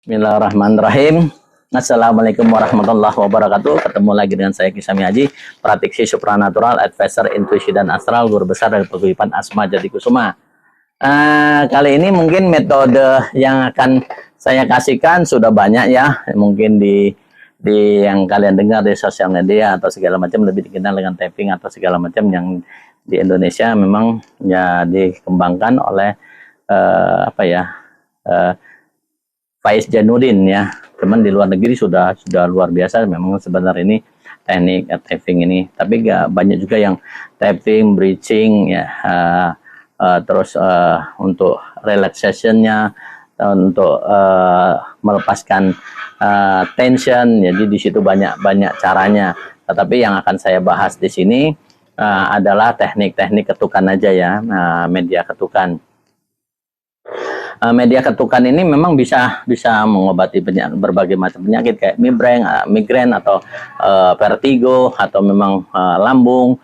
Bismillahirrahmanirrahim. Assalamualaikum warahmatullahi wabarakatuh. Ketemu lagi dengan saya Kisami Haji, praktisi supranatural, advisor intuisi dan astral, guru besar dari Paguyuban Asma Jati Kusuma. Kali ini mungkin metode yang akan saya kasihkan sudah banyak ya, mungkin di yang kalian dengar di sosial media atau segala macam, lebih dikenal dengan tapping atau segala macam, yang di Indonesia memang ya dikembangkan oleh Faiz Janudin ya. Cuman di luar negeri sudah luar biasa memang sebenarnya ini teknik tapping ini. Tapi gak banyak juga yang tapping, breathing ya, terus untuk relaxationnya, untuk melepaskan tension. Jadi di situ banyak caranya. Tetapi yang akan saya bahas di sini adalah teknik-teknik ketukan aja ya, media ketukan. Media ketukan ini memang bisa mengobati berbagai macam penyakit kayak migrain atau vertigo, atau memang lambung,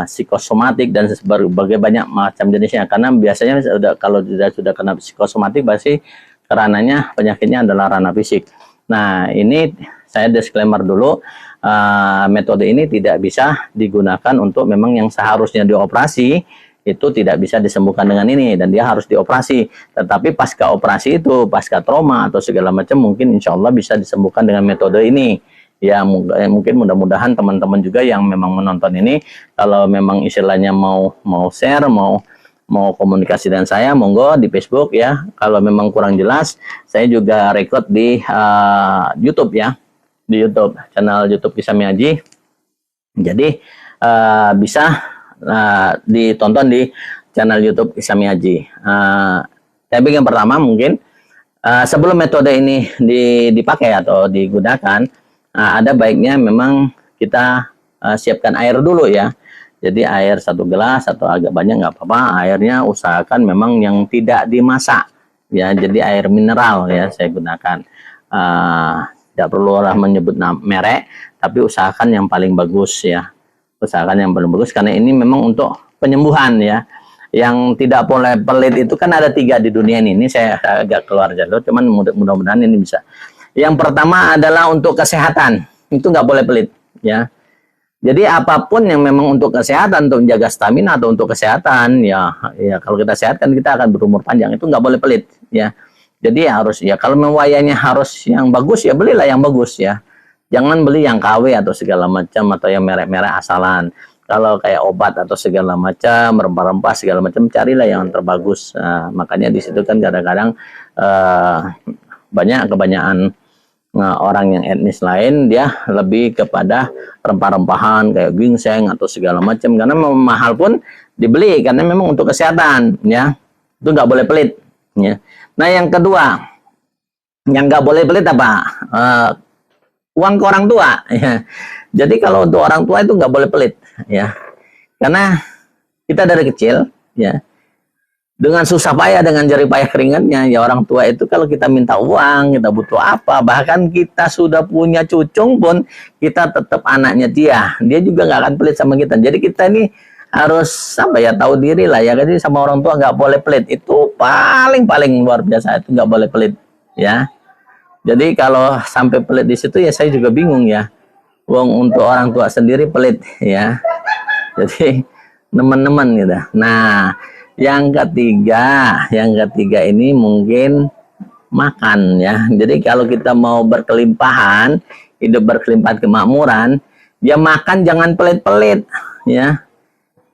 psikosomatik, dan berbagai banyak macam jenisnya. Karena biasanya kalau sudah kena psikosomatik, pasti ranahnya penyakitnya adalah ranah fisik. Nah, ini saya disclaimer dulu, metode ini tidak bisa digunakan untuk memang yang seharusnya dioperasi. Itu tidak bisa disembuhkan dengan ini, dan dia harus dioperasi. Tetapi pasca operasi itu, pasca trauma atau segala macam, mungkin insya Allah bisa disembuhkan dengan metode ini. Ya mungkin mudah-mudahan teman-teman juga yang memang menonton ini, kalau memang istilahnya mau share, mau komunikasi dengan saya, monggo di Facebook ya. Kalau memang kurang jelas, saya juga record di YouTube ya, di YouTube, channel YouTube Kisami Haji. Jadi bisa ditonton di channel YouTube Kisami Haji. Tapi yang pertama mungkin sebelum metode ini dipakai atau digunakan, ada baiknya memang kita siapkan air dulu ya. Jadi air 1 gelas atau agak banyak nggak apa-apa. Airnya usahakan memang yang tidak dimasak ya. Jadi air mineral ya saya gunakan. Tidak perlu lah menyebut merek, tapi usahakan yang paling bagus ya. Usahakan yang paling bagus, karena ini memang untuk penyembuhan ya. Yang tidak boleh pelit itu kan ada 3 di dunia ini. Ini saya agak keluar jalur, cuman mudah-mudahan ini bisa. Yang pertama adalah untuk kesehatan, itu nggak boleh pelit ya. Jadi apapun yang memang untuk kesehatan, untuk menjaga stamina atau untuk kesehatan ya kalau kita sehat kan kita akan berumur panjang, itu nggak boleh pelit ya. Jadi harus ya, kalau mewayanya harus yang bagus ya, belilah yang bagus ya. Jangan beli yang KW atau segala macam, atau yang merek-merek asalan. Kalau kayak obat atau segala macam, rempah-rempah segala macam, carilah yang terbagus. Makanya di situ kan kadang-kadang kebanyakan orang yang etnis lain, dia lebih kepada rempah-rempahan kayak ginseng atau segala macam, karena mahal pun dibeli karena memang untuk kesehatan ya. Itu nggak boleh pelit ya. Nah, yang kedua yang nggak boleh pelit apa? Uang ke orang tua ya. Jadi kalau untuk orang tua itu nggak boleh pelit ya, karena kita dari kecil ya dengan susah payah, dengan jerih payah keringatnya ya, orang tua itu kalau kita minta uang, kita butuh apa, bahkan kita sudah punya cucung pun, kita tetap anaknya dia juga nggak akan pelit sama kita. Jadi kita ini harus tahu diri lah ya. Jadi sama orang tua nggak boleh pelit, itu paling luar biasa, itu nggak boleh pelit ya. Jadi kalau sampai pelit di situ ya saya juga bingung ya. Wong untuk orang tua sendiri pelit ya. Jadi teman-teman gitu. Nah, yang ketiga ini mungkin makan ya. Jadi kalau kita mau berkelimpahan, hidup berkelimpahan kemakmuran, ya makan jangan pelit-pelit ya.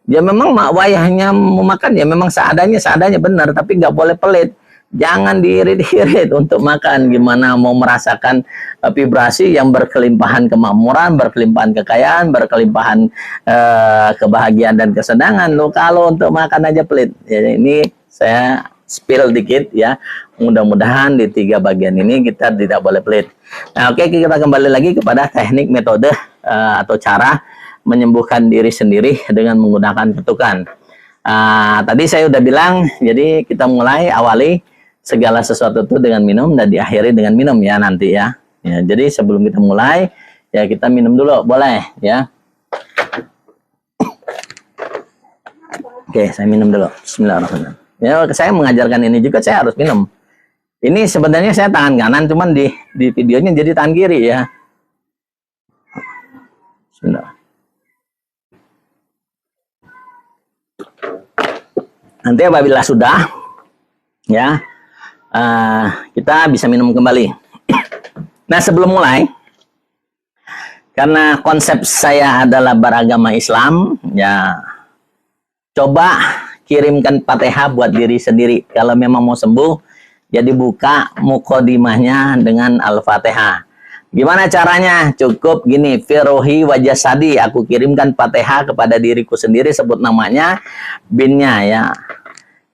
Ya memang wayahnya mau makan ya memang seadanya benar, tapi nggak boleh pelit. Jangan diirit-irit untuk makan. Gimana mau merasakan vibrasi yang berkelimpahan kemakmuran, berkelimpahan kekayaan, berkelimpahan kebahagiaan dan kesenangan, lo kalau untuk makan aja pelit. Jadi ini saya spill dikit ya. Mudah-mudahan di 3 bagian ini kita tidak boleh pelit. Nah, oke, kita kembali lagi kepada teknik, metode atau cara menyembuhkan diri sendiri dengan menggunakan ketukan. Tadi saya udah bilang, jadi kita awali segala sesuatu itu dengan minum dan diakhiri dengan minum ya nanti ya. Jadi sebelum kita mulai ya kita minum dulu, boleh ya. Oke, saya minum dulu. Bismillahirrahmanirrahim. Ya, saya mengajarkan ini juga saya harus minum. Ini sebenarnya saya tangan kanan, cuman di videonya jadi tangan kiri ya. Sebentar. Nanti apabila sudah, ya, kita bisa minum kembali. Nah, sebelum mulai, karena konsep saya adalah beragama Islam, ya, coba kirimkan Fatihah buat diri sendiri. Kalau memang mau sembuh, jadi buka mukodimahnya dengan Al-Fatihah. Gimana caranya? Cukup gini, Firohi Wajasadi, aku kirimkan Fatihah kepada diriku sendiri, sebut namanya, binnya ya.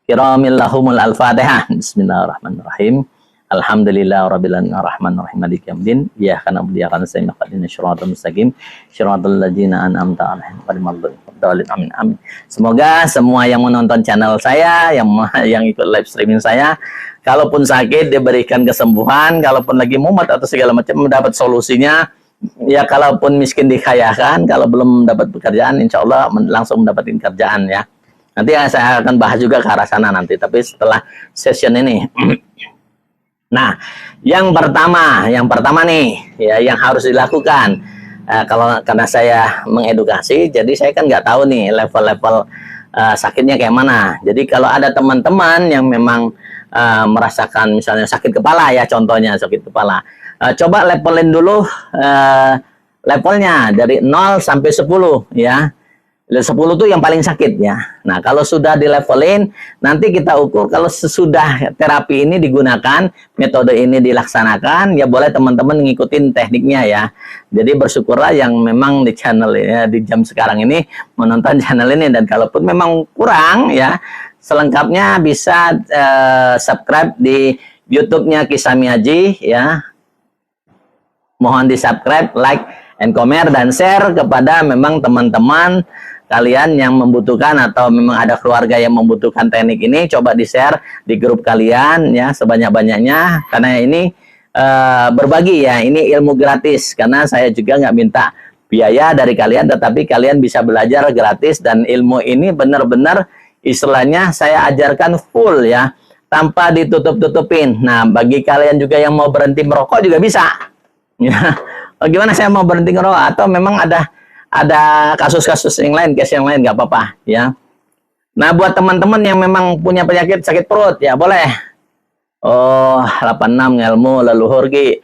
Kiramillahumul Al-Fatihah. Bismillahirrahmanirrahim. Alhamdulillah rabbil alamin arrahmanirrahim maliki yaumiddin iyyaka na'budu wa iyyaka nasta'in ihdinas siratal mustaqim siratal ladzina an'amta 'alaihim ghairil maghdubi 'alaihim amin. Semoga semua yang menonton channel saya, yang ikut live streaming saya, kalaupun sakit diberikan kesembuhan, kalaupun lagi mumet atau segala macam mendapat solusinya. Ya, kalaupun miskin dikayakan, kalau belum dapat pekerjaan insya Allah langsung mendapatkan kerjaan ya. Nanti saya akan bahas juga ke arah sana nanti, tapi setelah session ini. Nah, yang pertama nih, ya, yang harus dilakukan, karena saya mengedukasi, jadi saya kan nggak tahu nih level-level sakitnya kayak mana. Jadi kalau ada teman-teman yang memang merasakan misalnya sakit kepala ya, contohnya sakit kepala, coba levelin dulu levelnya dari 0 sampai 10 ya. 10 itu yang paling sakit ya. Nah, kalau sudah di levelin, nanti kita ukur kalau sesudah terapi ini digunakan, metode ini dilaksanakan, ya boleh teman-teman ngikutin tekniknya ya. Jadi bersyukurlah yang memang di channel ya, di jam sekarang ini menonton channel ini, dan kalaupun memang kurang ya, selengkapnya bisa subscribe di YouTube-nya Kisami Haji ya. Mohon di subscribe, like, and comment, dan share kepada memang teman-teman kalian yang membutuhkan, atau memang ada keluarga yang membutuhkan teknik ini, coba di-share di grup kalian ya sebanyak-banyaknya, karena ini berbagi ya, ini ilmu gratis, karena saya juga nggak minta biaya dari kalian, tetapi kalian bisa belajar gratis, dan ilmu ini benar-benar istilahnya saya ajarkan full ya, tanpa ditutup-tutupin. Nah, bagi kalian juga yang mau berhenti merokok juga bisa ya. Bagaimana saya mau berhenti ngerokok, atau memang ada kasus-kasus yang lain, case yang lain, nggak apa-apa ya. Nah, buat teman-teman yang memang punya penyakit sakit perut ya boleh. Oh, 86 ngelmu leluhur ki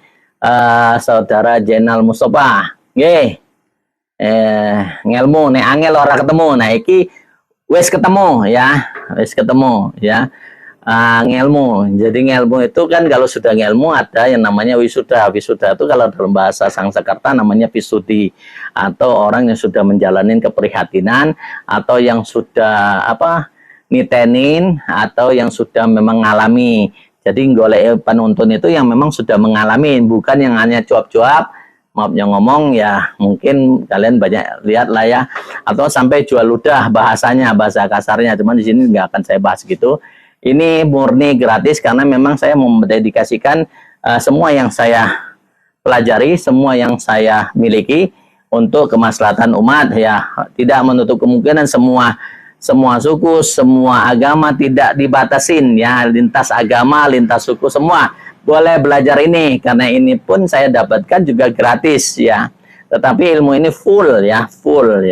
saudara Jenal Mustafa nggih. Ngelmu nek angel ora ketemu. Nah, iki wis ketemu ya, ngelmu. Jadi ngelmu itu kan kalau sudah ngelmu ada yang namanya wisuda. Wisuda itu kalau dalam bahasa Sanskerta namanya pisudi, atau orang yang sudah menjalani keprihatinan, atau yang sudah nitenin, atau yang sudah memang mengalami. Jadi golek penuntun itu yang memang sudah mengalami, bukan yang hanya cuap-cuap. Maafnya ngomong ya, mungkin kalian banyak lihat lah ya, atau sampai jual ludah bahasanya, bahasa kasarnya. Cuman di sini nggak akan saya bahas gitu. Ini murni gratis karena memang saya mendedikasikan semua yang saya pelajari, semua yang saya miliki untuk kemaslahatan umat ya. Tidak menutup kemungkinan semua suku, semua agama tidak dibatasin ya, lintas agama, lintas suku semua boleh belajar ini, karena ini pun saya dapatkan juga gratis ya. Tetapi ilmu ini full ya, full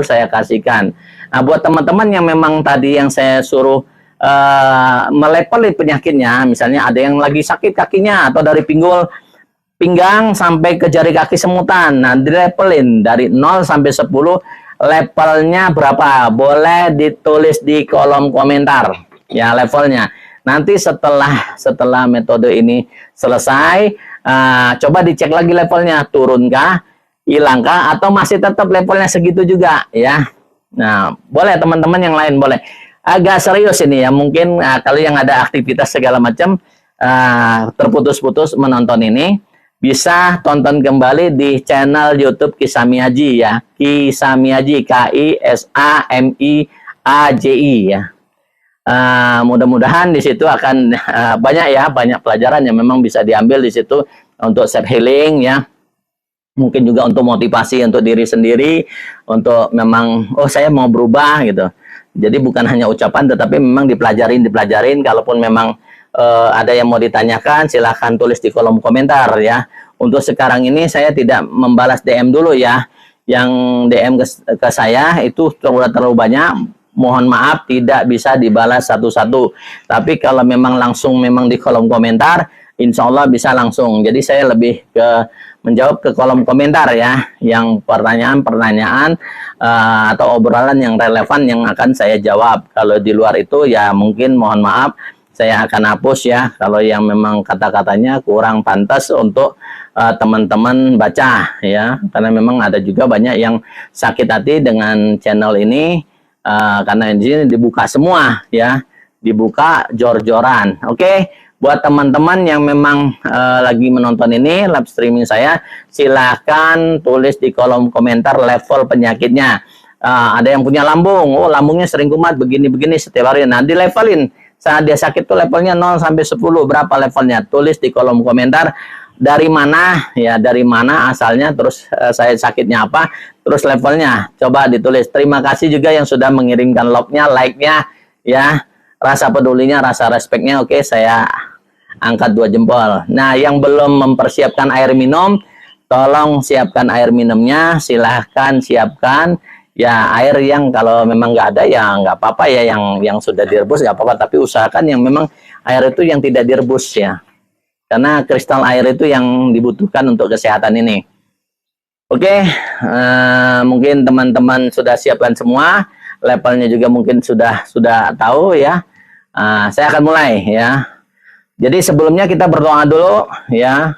saya kasihkan. Nah, buat teman-teman yang memang tadi yang saya suruh melepeli penyakitnya, misalnya ada yang lagi sakit kakinya, atau dari pinggang sampai ke jari kaki semutan, nah dilepelin dari 0 sampai 10, levelnya berapa, boleh ditulis di kolom komentar ya levelnya. Nanti setelah metode ini selesai, coba dicek lagi levelnya, turunkah, hilangkah, atau masih tetap levelnya segitu juga ya. Nah, boleh teman-teman yang lain boleh. Agak serius ini ya, mungkin kalau yang ada aktivitas segala macam terputus-putus menonton ini, bisa tonton kembali di channel YouTube Kisami Haji ya, Kisami Haji, KISAMIAJI ya. Mudah-mudahan di situ akan banyak pelajaran yang memang bisa diambil di situ untuk self healing ya. Mungkin juga untuk motivasi untuk diri sendiri, untuk memang saya mau berubah gitu. Jadi bukan hanya ucapan, tetapi memang dipelajarin. Kalaupun memang ada yang mau ditanyakan, silahkan tulis di kolom komentar ya. Untuk sekarang ini saya tidak membalas DM dulu ya. Yang DM ke saya itu sudah terlalu banyak. Mohon maaf tidak bisa dibalas satu-satu. Tapi kalau memang langsung memang di kolom komentar, insya Allah bisa langsung. Jadi saya lebih ke menjawab ke kolom komentar ya, yang pertanyaan-pertanyaan atau obrolan yang relevan yang akan saya jawab. Kalau di luar itu ya mungkin mohon maaf, saya akan hapus ya kalau yang memang kata-katanya kurang pantas untuk teman-teman baca ya, karena memang ada juga banyak yang sakit hati dengan channel ini karena di sini dibuka semua ya, dibuka jor-joran. Oke. Buat teman-teman yang memang lagi menonton ini live streaming saya, silahkan tulis di kolom komentar level penyakitnya. Ada yang punya lambung, oh lambungnya sering kumat begini-begini setiap hari. Nah, di levelin saat dia sakit tuh levelnya 0 sampai 10, berapa levelnya? Tulis di kolom komentar dari mana ya, dari mana asalnya, terus saya sakitnya apa, terus levelnya. Coba ditulis. Terima kasih juga yang sudah mengirimkan love-nya, like-nya ya. Rasa pedulinya, rasa respect-nya oke, saya angkat 2 jempol. Nah, yang belum mempersiapkan air minum, tolong siapkan air minumnya, silahkan siapkan ya. Air yang kalau memang nggak ada ya nggak apa-apa ya, yang sudah direbus nggak apa-apa, tapi usahakan yang memang air itu yang tidak direbus ya, karena kristal air itu yang dibutuhkan untuk kesehatan ini. Oke, mungkin teman-teman sudah siapkan semua, levelnya juga mungkin sudah tahu ya. Saya akan mulai ya. Jadi sebelumnya kita berdoa dulu ya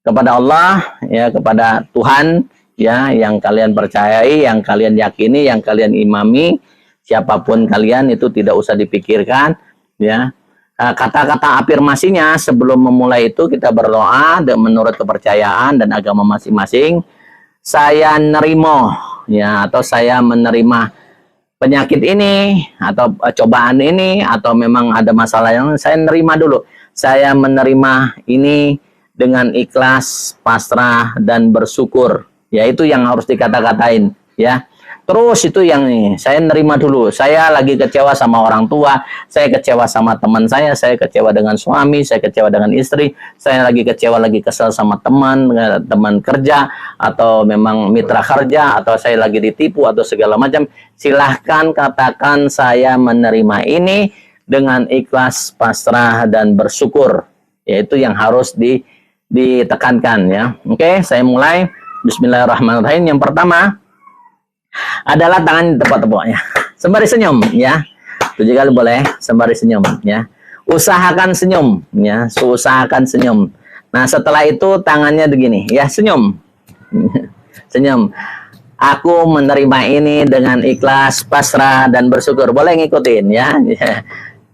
kepada Allah ya, kepada Tuhan ya, yang kalian percayai, yang kalian yakini, yang kalian imami. Siapapun kalian itu tidak usah dipikirkan ya. Kata-kata afirmasinya sebelum memulai itu kita berdoa dan menurut kepercayaan dan agama masing-masing. Saya nerimo ya, atau saya menerima penyakit ini atau cobaan ini, atau memang ada masalah yang saya nerima dulu. Saya menerima ini dengan ikhlas, pasrah, dan bersyukur. Ya, itu yang harus dikata-katain. Ya, terus itu yang nih, saya nerima dulu. Saya lagi kecewa sama orang tua, saya kecewa sama teman saya kecewa dengan suami, saya kecewa dengan istri, saya lagi kecewa, lagi kesel sama teman kerja, atau memang mitra kerja, atau saya lagi ditipu, atau segala macam. Silahkan katakan saya menerima ini dengan ikhlas, pasrah, dan bersyukur. Yaitu yang harus ditekankan ya. Oke, saya mulai. Bismillahirrahmanirrahim. Yang pertama adalah tangan tepuk-tepuknya. Sembari senyum ya. 7 kali boleh, sembari senyum ya. Usahakan senyum ya, usahakan senyum. Nah, setelah itu tangannya begini ya, senyum. Senyum. Aku menerima ini dengan ikhlas, pasrah, dan bersyukur. Boleh ngikutin ya.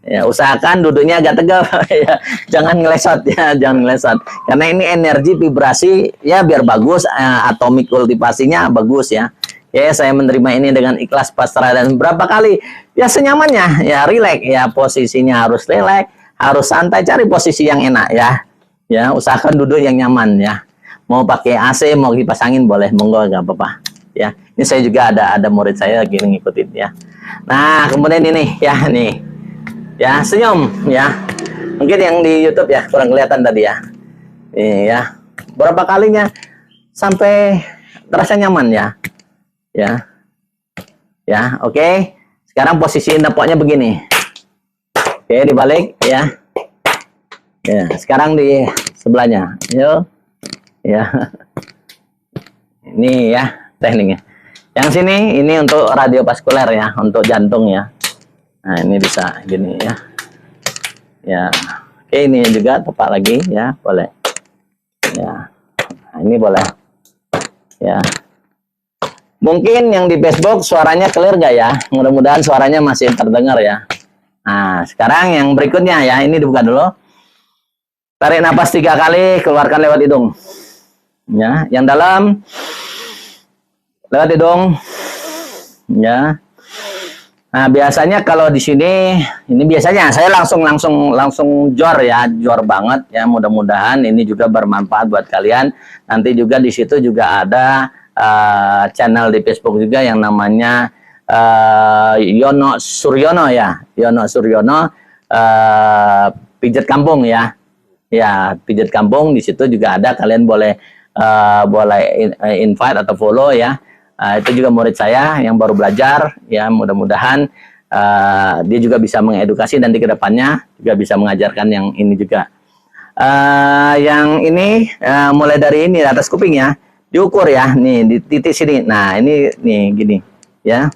Ya, usahakan duduknya agak tegap ya. Jangan ngelesot ya, jangan ngelesot. Karena ini energi vibrasi ya, biar bagus, atomik kultivasinya bagus ya. Ya, saya menerima ini dengan ikhlas, pasrah, dan berapa kali ya senyamannya ya, relax ya, posisinya harus relax, harus santai, cari posisi yang enak ya. Ya, usahakan duduk yang nyaman ya. Mau pakai AC, mau kipas angin boleh, monggo, nggak apa-apa ya. Ini saya juga ada murid saya lagi ngikutin ya. Nah, kemudian ini ya, nih ya, senyum ya. Mungkin yang di YouTube ya kurang kelihatan tadi ya. Ini ya, berapa kalinya sampai terasa nyaman ya. Ya, ya, oke. Sekarang posisi nepoknya begini. Oke, dibalik ya. Ya, sekarang di sebelahnya. Yuk, ya. Ini ya tekniknya. Yang sini ini untuk radiovaskuler ya, untuk jantung ya. Nah, ini bisa gini ya. Ya. Oke, ini juga tepat lagi ya, boleh. Ya. Nah, ini boleh. Ya. Mungkin yang di Facebook suaranya clear gak ya? Mudah-mudahan suaranya masih terdengar ya. Nah, sekarang yang berikutnya ya, ini dibuka dulu. Tarik napas 3 kali, keluarkan lewat hidung. Ya, yang dalam lewat hidung. Ya. Nah, biasanya kalau di sini, ini biasanya saya langsung jor ya, jor banget ya. Mudah-mudahan ini juga bermanfaat buat kalian. Nanti juga di situ juga ada channel di Facebook juga yang namanya Yono Suryono ya, Yono Suryono, pijat kampung ya. Ya, pijat kampung di situ juga ada, kalian boleh invite atau follow ya. Itu juga murid saya yang baru belajar ya, mudah-mudahan dia juga bisa mengedukasi nanti ke depannya juga bisa mengajarkan yang ini juga. Yang ini mulai dari ini atas kuping ya, diukur ya, nih di titik sini. Nah, ini nih gini ya.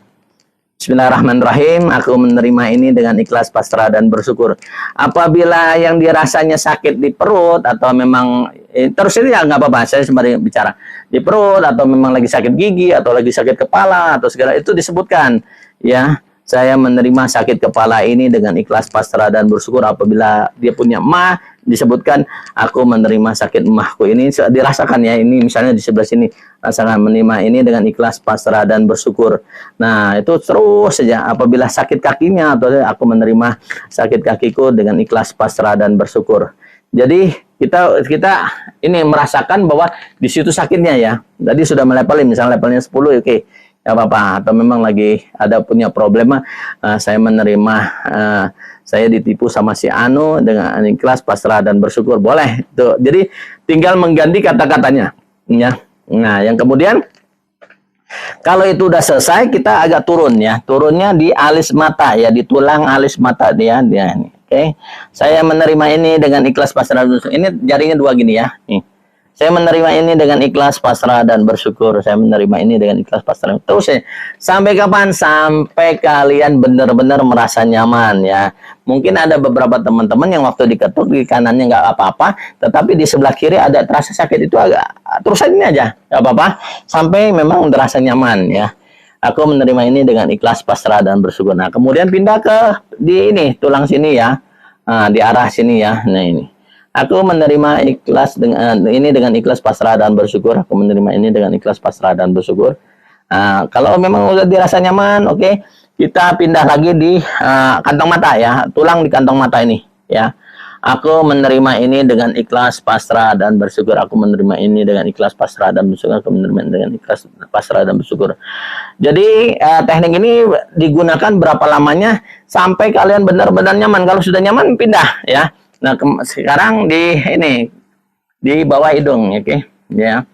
Bismillahirrahmanirrahim. Aku menerima ini dengan ikhlas, pasrah, dan bersyukur. Apabila yang dirasanya sakit di perut atau memang terus ini ya nggak apa-apa. Saya sembari bicara di perut atau memang lagi sakit gigi atau lagi sakit kepala atau segala itu disebutkan ya. Saya menerima sakit kepala ini dengan ikhlas, pasrah, dan bersyukur. Apabila dia punya emah, disebutkan aku menerima sakit emahku ini, dirasakan ya, ini misalnya di sebelah sini, rasakan menerima ini dengan ikhlas, pasrah, dan bersyukur. Nah, itu terus saja. Apabila sakit kakinya, atau aku menerima sakit kakiku dengan ikhlas, pasrah, dan bersyukur. Jadi kita ini merasakan bahwa di situ sakitnya ya. Tadi sudah melevelin, misalnya levelnya 10, oke. Ya apa-apa, atau memang lagi ada punya problema, saya menerima saya ditipu sama si Anu dengan ikhlas, pasrah, dan bersyukur, boleh tuh. Jadi tinggal mengganti kata-katanya ya. Nah, yang kemudian kalau itu udah selesai, kita agak turun ya, turunnya di alis mata ya, di tulang alis mata dia ini. Oke. Saya menerima ini dengan ikhlas, pasrah, dan bersyukur. Ini jarinya dua gini ya, nih. Saya menerima ini dengan ikhlas, pasrah, dan bersyukur. Saya menerima ini dengan ikhlas, pasrah. Terus ya, sampai kapan? Sampai kalian benar-benar merasa nyaman ya. Mungkin ada beberapa teman-teman yang waktu diketuk di kanannya nggak apa-apa, tetapi di sebelah kiri ada terasa sakit, itu agak terusan ini aja, nggak apa-apa. Sampai memang terasa nyaman ya. Aku menerima ini dengan ikhlas, pasrah, dan bersyukur. Nah, kemudian pindah ke di ini tulang sini ya, di arah sini ya. Nah ini. Aku menerima ikhlas dengan ikhlas, pasrah, dan bersyukur. Aku menerima ini dengan ikhlas, pasrah, dan bersyukur. Kalau memang udah dirasa nyaman, oke, kita pindah lagi di kantong mata ya, tulang di kantong mata ini ya. Aku menerima ini dengan ikhlas, pasrah, dan bersyukur. Aku menerima ini dengan ikhlas, pasrah, dan bersyukur. Aku menerima dengan ikhlas, pasrah, dan bersyukur. Jadi teknik ini digunakan berapa lamanya sampai kalian benar-benar nyaman. Kalau sudah nyaman, pindah ya. Nah, sekarang di ini di bawah hidung, oke ya.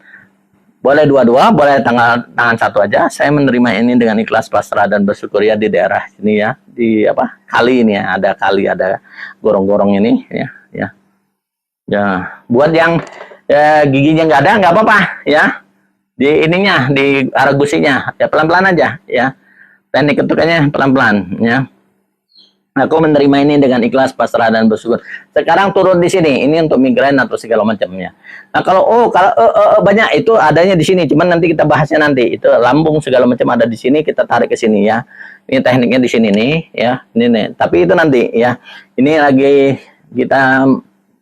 Boleh dua-dua, boleh tangan satu aja. Saya menerima ini dengan ikhlas, pasrah, dan bersyukur ya, di daerah sini ya, di apa? Kali ini ya, ada kali, ada gorong-gorong ini ya, ya. Ya, buat yang giginya nggak ada, nggak apa-apa ya. Di ininya, di arah gusinya, ya pelan-pelan aja ya. Teknik ketukannya pelan-pelan ya. Aku menerima ini dengan ikhlas, pasrah, dan bersyukur. Sekarang turun di sini. Ini untuk migrain atau segala macamnya. Nah, kalau banyak itu adanya di sini. Cuman nanti kita bahasnya nanti. Itu lambung segala macam ada di sini. Kita tarik ke sini ya. Ini tekniknya di sini nih ya. Ini nih. Tapi itu nanti ya. Ini lagi kita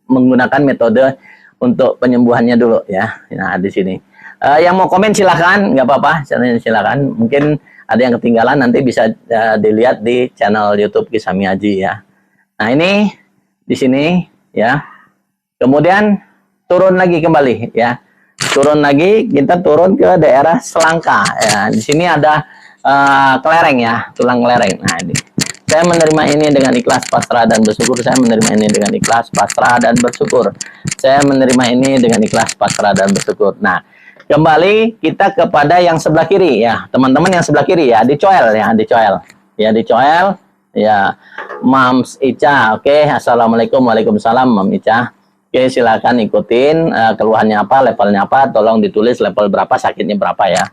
menggunakan metode untuk penyembuhannya dulu ya. Nah, di sini. Yang mau komen silahkan. Nggak apa-apa. Silahkan. Mungkin ada yang ketinggalan, nanti bisa dilihat di channel YouTube Kisah Miyaji ya. Nah, ini di sini ya. Kemudian turun lagi kembali ya. Turun lagi, kita turun ke daerah selangka ya. Di sini ada kelereng ya, tulang kelereng. Nah, ini. Saya menerima ini dengan ikhlas, pasrah, dan bersyukur. Saya menerima ini dengan ikhlas, pasrah, dan bersyukur. Saya menerima ini dengan ikhlas, pasrah, dan bersyukur. Nah, kembali kita kepada yang sebelah kiri ya, teman-teman yang sebelah kiri ya, dicoel ya, dicoel ya, dicoel ya. Mams Ica, oke. Assalamualaikum, waalaikumsalam, Mam Ica. Oke, silakan ikutin keluhannya apa, levelnya apa, tolong ditulis level berapa, sakitnya berapa ya.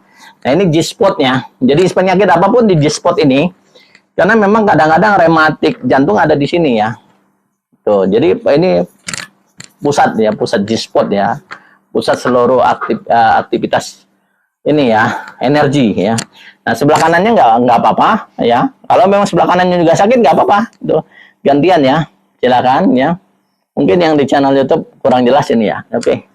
Nah, ini G-spotnya. Jadi penyakit apapun di G-spot ini, karena memang kadang-kadang rematik jantung ada di sini ya. Tuh, jadi ini pusat ya, pusat G-spot ya. Pusat seluruh aktivitas ini ya, energi ya. Nah, sebelah kanannya nggak apa-apa ya. Kalau memang sebelah kanannya juga sakit nggak apa-apa, itu gantian ya, silakan ya. Mungkin yang di channel YouTube kurang jelas ini ya. Oke,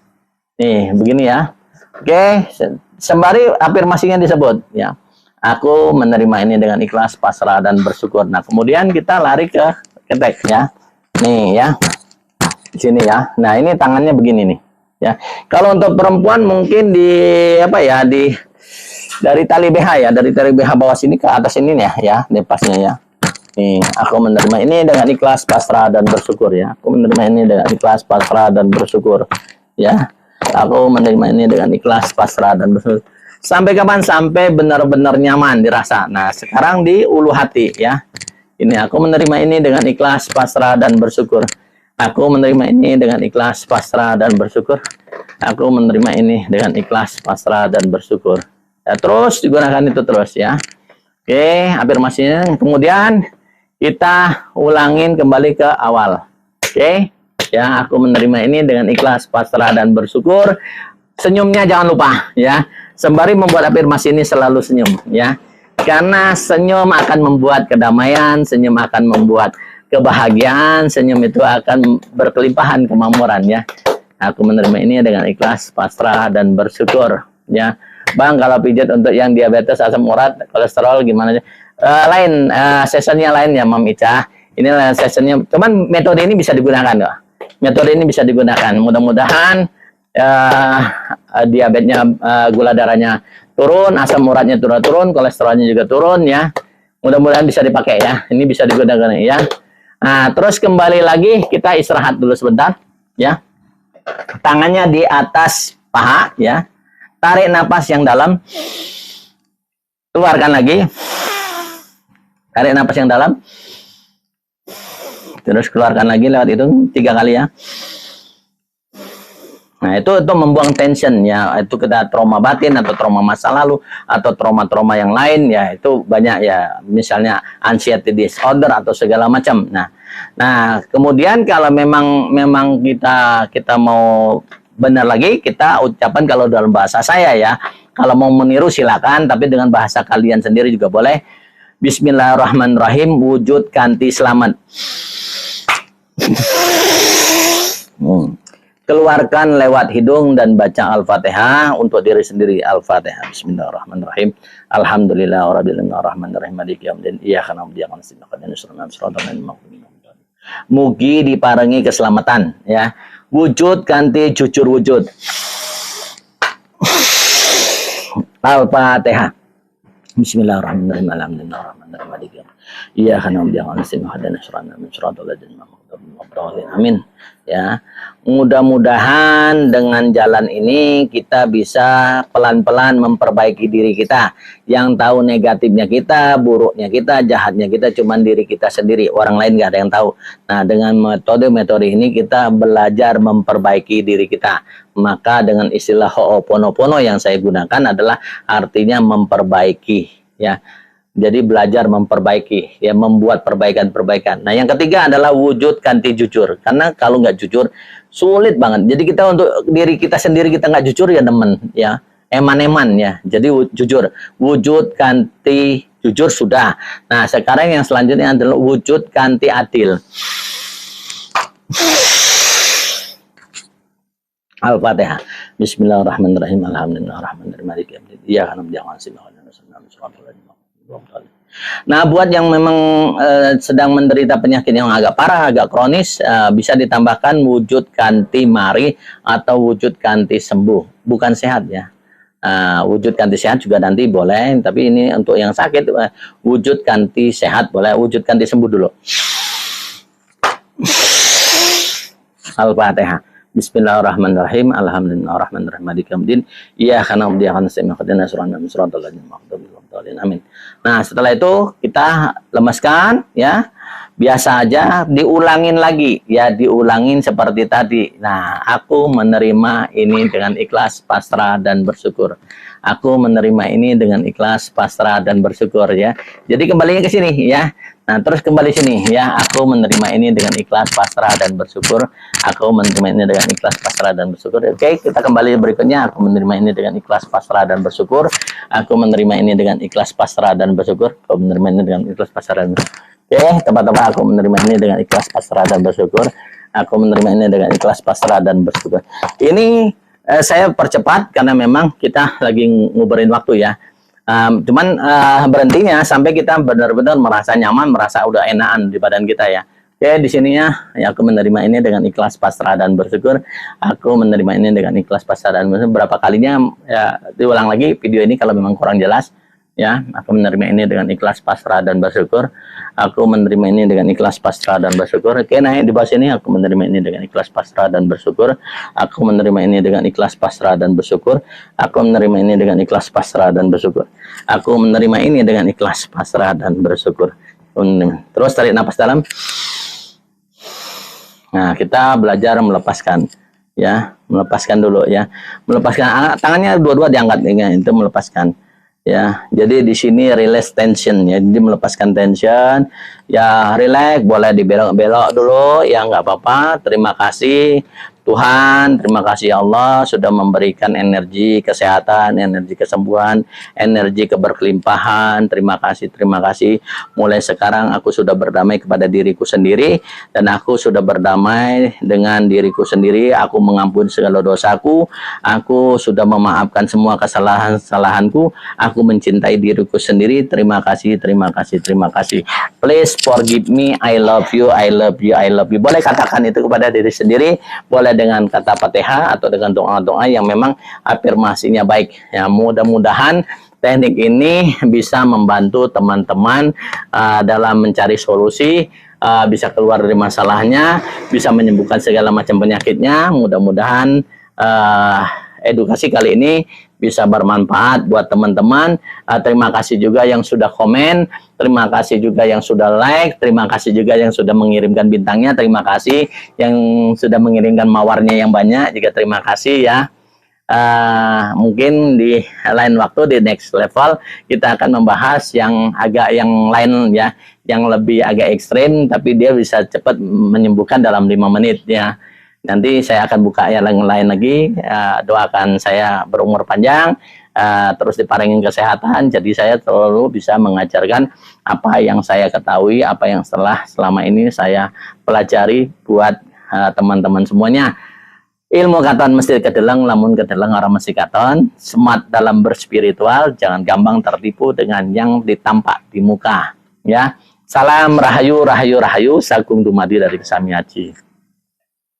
nih begini ya. Oke, sembari afirmasinya disebut ya. Aku menerima ini dengan ikhlas, pasrah, dan bersyukur. Nah, kemudian kita lari ke ketek ya. Nih ya, di sini ya. Nah, ini tangannya begini nih. Ya, kalau untuk perempuan mungkin di apa ya, dari tali BH ya, dari tali BH bawah sini ke atas ini ya, di pasnya ya. Nih, aku menerima ini dengan ikhlas, pasrah, dan bersyukur ya. Aku menerima ini dengan ikhlas, pasrah, dan bersyukur ya. Aku menerima ini dengan ikhlas, pasrah, dan bersyukur. Sampai kapan? Sampai benar-benar nyaman dirasa. Nah, sekarang di ulu hati ya. Ini aku menerima ini dengan ikhlas, pasrah, dan bersyukur. Aku menerima ini dengan ikhlas, pasrah, dan bersyukur. Aku menerima ini dengan ikhlas, pasrah, dan bersyukur. Ya, terus digunakan itu terus ya. Oke, afirmasinya. Kemudian kita ulangin kembali ke awal. Oke, ya, aku menerima ini dengan ikhlas, pasrah, dan bersyukur. Senyumnya jangan lupa ya. Sembari membuat afirmasi ini selalu senyum ya. Karena senyum akan membuat kedamaian, senyum akan membuat kebahagiaan, senyum itu akan berkelimpahan kemakmuran ya. Aku menerima ini dengan ikhlas, pasrah, dan bersyukur ya. Bang, kalau pijat untuk yang diabetes, asam urat, kolesterol gimana? Sessionnya lain ya, Mam Ica. Ini sessionnya, cuman metode ini bisa digunakan ya. Metode ini bisa digunakan. Mudah-mudahan diabetesnya, gula darahnya turun, asam uratnya turun, kolesterolnya juga turun ya. Mudah-mudahan bisa dipakai ya. Ini bisa digunakan ya. Nah, terus kembali lagi kita istirahat dulu sebentar ya. Tangannya di atas paha ya. Tarik napas yang dalam. Keluarkan lagi. Tarik napas yang dalam. Terus keluarkan lagi lewat itu 3 kali ya. Nah, itu membuang tension ya. Itu kita trauma batin atau trauma masa lalu atau trauma-trauma yang lain ya, itu banyak ya. Misalnya anxiety disorder atau segala macam. Nah, kemudian kalau memang kita mau benar lagi, kita ucapan kalau dalam bahasa saya ya. Kalau mau meniru silakan, tapi dengan bahasa kalian sendiri juga boleh. Bismillahirrahmanirrahim, wujud kanti selamat. Keluarkan lewat hidung dan baca Al-Fatihah untuk diri sendiri. Al-Fatihah. Bismillahirrahmanirrahim. Alhamdulillahirabbil alamin. Maliki yaumiddin. Iyyaka na'budu wa iyyaka nasta'in. Mugi diparingi keselamatan ya. Wujud kanti jujur wujud. Al-Fatihah. Bismillahirrahmanirrahim. Alhamdulillahirabbil alamin. Iyyaka na'budu wa iyyaka nasta'in. Amin ya. Mudah-mudahan dengan jalan ini kita bisa pelan-pelan memperbaiki diri kita. Yang tahu negatifnya kita, buruknya kita, jahatnya kita cuman diri kita sendiri, orang lain nggak ada yang tahu. Nah, dengan metode-metode ini kita belajar memperbaiki diri kita. Maka dengan istilah Ho'oponopono yang saya gunakan adalah artinya memperbaiki ya. Jadi belajar memperbaiki, ya, membuat perbaikan-perbaikan. Nah, yang ketiga adalah wujud kanti jujur. Karena kalau nggak jujur, sulit banget. Jadi kita untuk diri kita sendiri kita nggak jujur ya teman, ya, eman-eman ya. Jadi jujur, wujud kanti jujur sudah. Nah, sekarang yang selanjutnya adalah wujud kanti adil. Al-Fatihah. Bismillahirrahmanirrahim. Alhamdulillahirrahmanirrahim. Maliki yaumiddin. Iyyaka na'budu wa iyyaka nasta'in. Nah, buat yang memang sedang menderita penyakit yang agak parah, agak kronis, bisa ditambahkan wujud kanti mari atau wujud kanti sembuh. Bukan sehat ya. Wujud kanti sehat juga nanti boleh, tapi ini untuk yang sakit, wujud kanti sehat boleh, wujud kanti sembuh dulu. Al-Fatihah. Bismillahirrahmanirrahim. Alhamdulillahirrahmanirrahim. Maliki yaumiddin. Iyyaka na'budu wa iyyaka nasta'in. Amin. Nah, setelah itu kita lemaskan ya. Biasa aja, diulangin lagi ya, diulangin seperti tadi. Nah, aku menerima ini dengan ikhlas, pasrah, dan bersyukur. Aku menerima ini dengan ikhlas, pasrah, dan bersyukur ya. Jadi kembalinya ke sini ya. Nah, terus kembali sini ya. Aku menerima ini dengan ikhlas, pasrah, dan bersyukur. Aku menerima ini dengan ikhlas, pasrah, dan bersyukur. Oke, kita kembali berikutnya. Aku menerima ini dengan ikhlas, pasrah, dan bersyukur. Aku menerima ini dengan ikhlas, pasrah, dan bersyukur. Aku menerima ini dengan ikhlas, pasrah, dan bersyukur. Oke, teman-teman, aku menerima ini dengan ikhlas, pasrah, dan bersyukur. Aku menerima ini dengan ikhlas, pasrah, dan bersyukur. Ini saya percepat karena memang kita lagi nguberin waktu ya. Cuman berhentinya sampai kita benar-benar merasa nyaman, merasa udah enakan di badan kita ya. Oke, di sininya ya, aku menerima ini dengan ikhlas, pasrah, dan bersyukur. Aku menerima ini dengan ikhlas, pasrah, dan bersyukur. Berapa kalinya ya, diulang lagi video ini kalau memang kurang jelas. Ya, aku menerima ini dengan ikhlas, pasrah, dan bersyukur. Aku menerima ini dengan ikhlas, pasrah, dan bersyukur. Oke, naik di bawah sini. Aku menerima ini dengan ikhlas, pasrah, dan bersyukur. Aku menerima ini dengan ikhlas, pasrah, dan bersyukur. Aku menerima ini dengan ikhlas, pasrah, dan bersyukur. Aku menerima ini dengan ikhlas, pasrah, dan bersyukur. Terus tarik nafas dalam. Nah, kita belajar melepaskan. Ya, melepaskan dulu ya. Melepaskan tangannya dua-dua diangkat, itu melepaskan. Ya, jadi di sini release tension ya, jadi melepaskan tension. Ya, relax, boleh dibelok-belok dulu, ya nggak apa-apa. Terima kasih Tuhan, terima kasih ya Allah sudah memberikan energi kesehatan, energi kesembuhan, energi keberkelimpahan. Terima kasih, terima kasih. Mulai sekarang aku sudah berdamai kepada diriku sendiri dan aku sudah berdamai dengan diriku sendiri. Aku mengampuni segala dosaku. Aku sudah memaafkan semua kesalahan-kesalahanku. Aku mencintai diriku sendiri. Terima kasih, terima kasih, terima kasih. Please forgive me. I love you, I love you, I love you. Boleh katakan itu kepada diri sendiri. Boleh dengan kata Fatihah atau dengan doa-doa yang memang afirmasinya baik. Ya, mudah-mudahan teknik ini bisa membantu teman-teman dalam mencari solusi, bisa keluar dari masalahnya, bisa menyembuhkan segala macam penyakitnya. Mudah-mudahan edukasi kali ini bisa bermanfaat buat teman-teman. Terima kasih juga yang sudah komen, terima kasih juga yang sudah like, terima kasih juga yang sudah mengirimkan bintangnya, terima kasih yang sudah mengirimkan mawarnya yang banyak juga, terima kasih ya. Mungkin di lain waktu, di next level kita akan membahas yang agak yang lain ya, yang lebih agak ekstrim tapi dia bisa cepat menyembuhkan dalam 5 menit ya. Nanti saya akan buka yang lain lagi. Doakan saya berumur panjang, terus diparengin kesehatan, jadi saya selalu bisa mengajarkan apa yang saya ketahui, apa yang selama ini saya pelajari buat teman-teman semuanya. Ilmu katon mesti kedeleng, lamun kedeleng orang mesti katon. Smart dalam berspiritual, jangan gampang tertipu dengan yang ditampak di muka. Ya, salam rahayu, rahayu, rahayu. Sagung dumadi dari Kesamiaji.